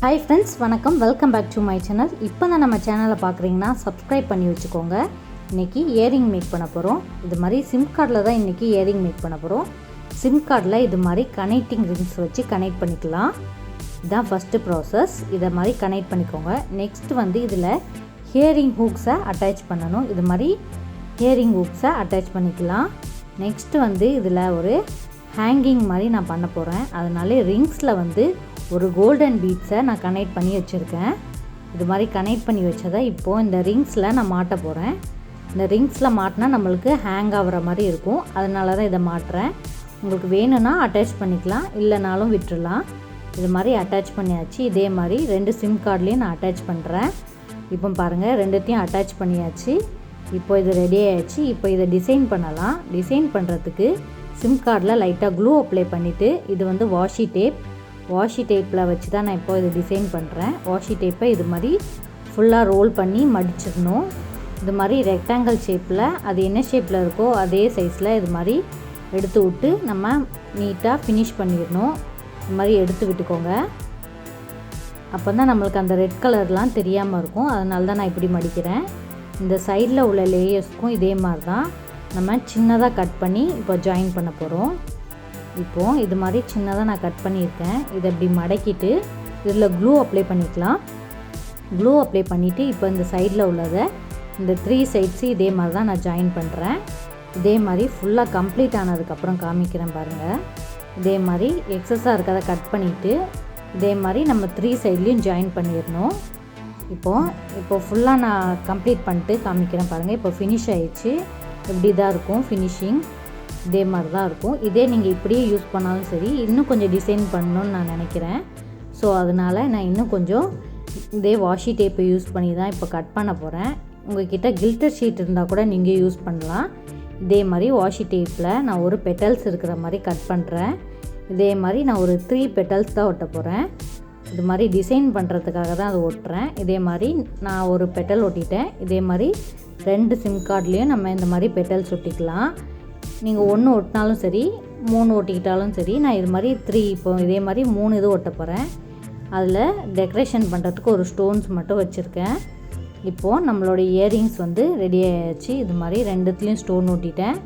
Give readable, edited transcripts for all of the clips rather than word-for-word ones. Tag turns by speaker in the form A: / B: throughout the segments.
A: Hi friends, வணக்கம். Welcome back to my channel. இப்போ தான் நம்ம சேனலை பார்க்குறீங்கன்னா சப்ஸ்கிரைப் பண்ணி வச்சுக்கோங்க. இன்றைக்கி இயரிங் மேக் பண்ண போகிறோம். இது மாதிரி சிம் கார்டில் தான் இன்றைக்கி இயரிங் மேக் பண்ண போகிறோம். சிம் கார்டில் இது மாதிரி கனெக்டிங் ரிங்ஸ் வச்சு கனெக்ட் பண்ணிக்கலாம். இதுதான் ஃபஸ்ட்டு ப்ராசஸ். இதை மாதிரி கனெக்ட் பண்ணிக்கோங்க. நெக்ஸ்ட் இதில் ஹியரிங் ஹூக்ஸை அட்டாச் பண்ணணும். இது மாதிரி ஹியரிங் ஹூக்ஸை அட்டாச் பண்ணிக்கலாம். நெக்ஸ்ட்டு இதில் ஒரு ஹேங்கிங் மாதிரி நான் பண்ண போகிறேன். அதனால ரிங்ஸில் ஒரு கோல்டன் பீட்ஸை நான் கனெக்ட் பண்ணி வச்சுருக்கேன். இது மாதிரி கனெக்ட் பண்ணி வச்சதை இப்போது இந்த ரிங்ஸில் நான் மாட்ட போகிறேன். இந்த ரிங்ஸில் மாட்டினா நம்மளுக்கு ஹேங் ஆகிற மாதிரி இருக்கும். அதனால தான் இதை மாட்டுறேன். உங்களுக்கு வேணும்னா அட்டாச் பண்ணிக்கலாம், இல்லைனாலும் விட்டுடலாம். இது மாதிரி அட்டாச் பண்ணியாச்சு. இதே மாதிரி 2 சிம் கார்ட்லேயும் நான் அட்டாச் பண்ணுறேன். இப்போ பாருங்கள், 2த்தையும் அட்டாச் பண்ணியாச்சு. இப்போ இது ரெடி ஆகிடுச்சு. இப்போ இதை டிசைன் பண்ணலாம். டிசைன் பண்ணுறதுக்கு சிம் கார்டில் லைட்டாக க்ளூ அப்ளை பண்ணிவிட்டு, இது வாஷி டேப்பில் வச்சு தான் நான் இப்போ இது டிசைன் பண்ணுறேன். வாஷி டேப்பை இது மாதிரி ஃபுல்லாக ரோல் பண்ணி மடிச்சிடணும். இது மாதிரி ரெக்டாங்கிள் ஷேப்பில், அது என்ன ஷேப்பில் இருக்கோ அதே சைஸில் இது மாதிரி எடுத்து விட்டு நம்ம நீட்டாக ஃபினிஷ் பண்ணிடணும். இது மாதிரி எடுத்து விட்டுக்கோங்க. அப்போ தான் நம்மளுக்கு அந்த ரெட் கலர்லாம் தெரியாமல் இருக்கும். அதனால தான் நான் இப்படி மடிக்கிறேன். இந்த சைடில் உள்ள லேயர்ஸ்க்கும் இதே மாதிரி தான் நம்ம சின்னதாக கட் பண்ணி இப்போ ஜாயின் பண்ண போகிறோம். இப்போது இது மாதிரி சின்னதாக நான் கட் பண்ணியிருக்கேன். இதை இப்படி மடக்கிட்டு இதில் க்ளூ அப்ளை பண்ணிக்கலாம். க்ளூ அப்ளை பண்ணிவிட்டு இப்போ இந்த சைடில் உள்ளதை இந்த 3 சைட்ஸு இதே மாதிரி தான் நான் ஜாயின் பண்ணுறேன். இதே மாதிரி ஃபுல்லாக கம்ப்ளீட் ஆனதுக்கப்புறம் காமிக்கிறேன் பாருங்கள். இதே மாதிரி எக்ஸஸாக இருக்கிறத கட் பண்ணிவிட்டு இதே மாதிரி நம்ம 3 சைட்லேயும் ஜாயின் பண்ணிடணும். இப்போது ஃபுல்லாக நான் கம்ப்ளீட் பண்ணிட்டு காமிக்கிறேன் பாருங்கள். இப்போ ஃபினிஷ் ஆகிடுச்சு. இப்படி தான் இருக்கும் ஃபினிஷிங். இதே மாதிரி தான் இருக்கும். இதே நீங்கள் இப்படியே யூஸ் பண்ணாலும் சரி, இன்னும் கொஞ்சம் டிசைன் பண்ணணுன்னு நான் நினைக்கிறேன். ஸோ அதனால் நான் இன்னும் கொஞ்சம் இதே வாஷி டேப்பை யூஸ் பண்ணி தான் இப்போ கட் பண்ண போகிறேன். உங்கள்கிட்ட கில்டர் ஷீட் இருந்தால் கூட நீங்கள் யூஸ் பண்ணலாம். இதே மாதிரி வாஷி டேப்பில் நான் ஒரு பெட்டல்ஸ் இருக்கிற மாதிரி கட் பண்ணுறேன். இதே மாதிரி நான் ஒரு 3 பெட்டல்ஸ் தான் ஒட்ட போகிறேன். இது மாதிரி டிசைன் பண்ணுறதுக்காக தான் அதை ஒட்டுறேன். இதே மாதிரி நான் ஒரு பெட்டல் ஒட்டிட்டேன். இதே மாதிரி 2 சிம் கார்ட்லேயும் நம்ம இந்த மாதிரி பெட்டல்ஸ் ஒட்டிக்கலாம். நீங்கள் 1 ஒட்டினாலும் சரி, 3 ஒட்டிக்கிட்டாலும் சரி. நான் இது மாதிரி 3 இப்போ இதே மாதிரி 3 இது ஒட்ட போகிறேன். அதில் டெக்கரேஷன் பண்ணுறதுக்கு ஒரு ஸ்டோன்ஸ் மட்டும் வச்சுருக்கேன். இப்போது நம்மளோட இயரிங்ஸ் ரெடி ஆகிடுச்சு. இது மாதிரி 2த்துலேயும் ஸ்டோன் ஒட்டிட்டேன்.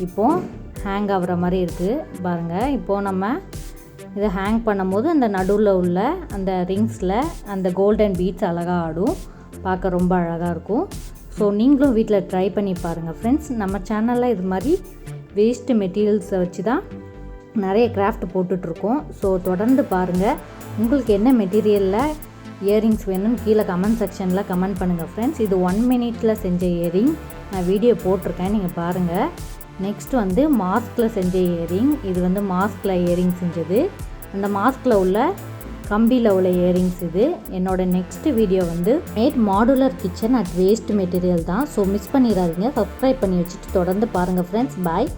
A: இப்போது ஹேங் ஆகிற மாதிரி இருக்குது பாருங்கள். இப்போது நம்ம இதை ஹேங் பண்ணும்போது அந்த நடுவில் உள்ள அந்த ரிங்ஸில் அந்த கோல்டன் பீட்ஸ் அழகாக ஆடும். பார்க்க ரொம்ப அழகாக இருக்கும். ஸோ நீங்களும் வீட்டில் ட்ரை பண்ணி பாருங்கள் ஃப்ரெண்ட்ஸ். நம்ம சேனலில் இது மாதிரி வேஸ்ட்டு மெட்டீரியல்ஸை வச்சு தான் நிறைய கிராஃப்ட் போட்டுட்ருக்கோம். ஸோ தொடர்ந்து பாருங்கள். உங்களுக்கு என்ன மெட்டீரியலில் இயரிங்ஸ் வேணும்னு கீழே கமெண்ட் செக்ஷனில் கமெண்ட் பண்ணுங்கள் ஃப்ரெண்ட்ஸ். இது 1 மினிட்ல செஞ்ச இயரிங் நான் வீடியோ போட்டிருக்கேன், நீங்கள் பாருங்கள். நெக்ஸ்ட் மாஸ்கில் செஞ்ச இயரிங். இது மாஸ்கில் இயரிங் செஞ்சது. அந்த மாஸ்கில் உள்ள கம்பியில் உள்ள இயரிங்ஸ் இது. என்னோட next video made modular kitchen at waste material தான். ஸோ மிஸ் பண்ணிடாதீங்க. சப்ஸ்கிரைப் பண்ணி வச்சுட்டு தொடர்ந்து பாருங்கள் ஃப்ரெண்ட்ஸ். பாய்.